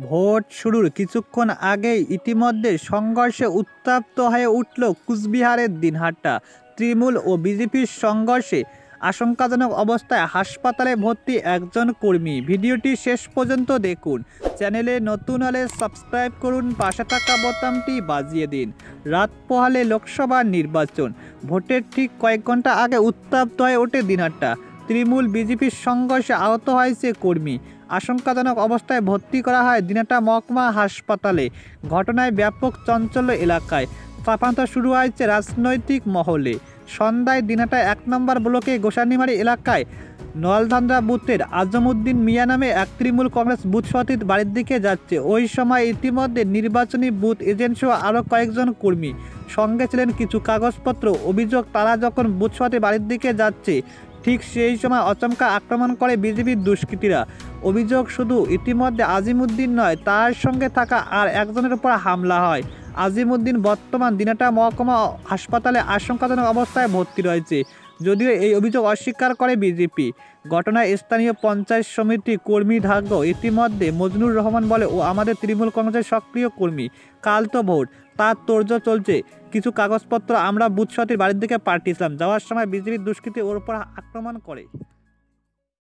Vote শুরুর কিছুক্ষণ আগেই ইতিমধ্যে সংঘর্ষে উত্তপ্ত হয়ে উঠল কুচবিহারের দিনহাটা। তৃণমূল ও বিজেপির সংঘর্ষে আশঙ্কাজনক অবস্থায় হাসপাতালে ভর্তি একজন কর্মী। ভিডিওটি শেষ পর্যন্ত দেখুন। চ্যানেলে নতুন হলে সাবস্ক্রাইব করুন, পাশে থাকা বোতামটি বাজিয়ে দিন। রাত পোহালে লোকসভা নির্বাচন, ভোটের ঠিক কয়েক ঘন্টা আগে উত্তপ্ত হয়ে ওঠে দিনহাটা। তৃণমূল বিজেপির সংঘর্ষে আহত হয়েছে কর্মী। আশঙ্কাজনক অবস্থায় ভর্তি করা হয় দিনহাটা মহকুমা হাসপাতালে। ঘটনায় ব্যাপক চাঞ্চল্য এলাকায়। ফাঁপান্ত শুরু হয়েছে রাজনৈতিক মহলে। সন্ধ্যায় দিনহাটা ১ নম্বর ব্লকে গোসানিমারি এলাকায় নলধান্দ্রা বুথের আজমউদ্দিন মিয়া নামে এক তৃণমূল কংগ্রেস বুথ সভাপতির বাড়ির দিকে যাচ্ছে। ওই সময় ইতিমধ্যে নির্বাচনী বুথ এজেন্ট সহ আরও কয়েকজন কর্মী, সঙ্গে ছিলেন কিছু কাগজপত্র। অভিযোগ, তারা যখন বুথ সভাপতির বাড়ির দিকে যাচ্ছে ঠিক সেই সময় আচমকা আক্রমণ করে বিজেপির দুষ্কৃতীরা। অভিযোগ, শুধু ইতিমধ্যে আজিমউদ্দিন নয়, তার সঙ্গে থাকা আর একজনের উপর হামলা হয়। আজিমউদ্দিন বর্তমান দিনহাটা মহকুমা হাসপাতালে আশঙ্কাজনক অবস্থায় ভর্তি রয়েছে, যদিও এই অভিযোগ অস্বীকার করে বিজেপি। ঘটনায় স্থানীয় পঞ্চায়েত সমিতি কর্মী ধাগ্য ইতিমধ্যে মজনুর রহমান বলে, ও আমাদের তৃণমূল কংগ্রেসের সক্রিয় কর্মী, কাল তো ভোট, তার তোড়জোড় চলছে। কিছু কাগজপত্র আমরা বুথ সভাপতির বাড়ির দিকে পাঠিয়েছিলাম, যাওয়ার সময় বিজেপির দুষ্কৃতী ওর উপর আক্রমণ করে।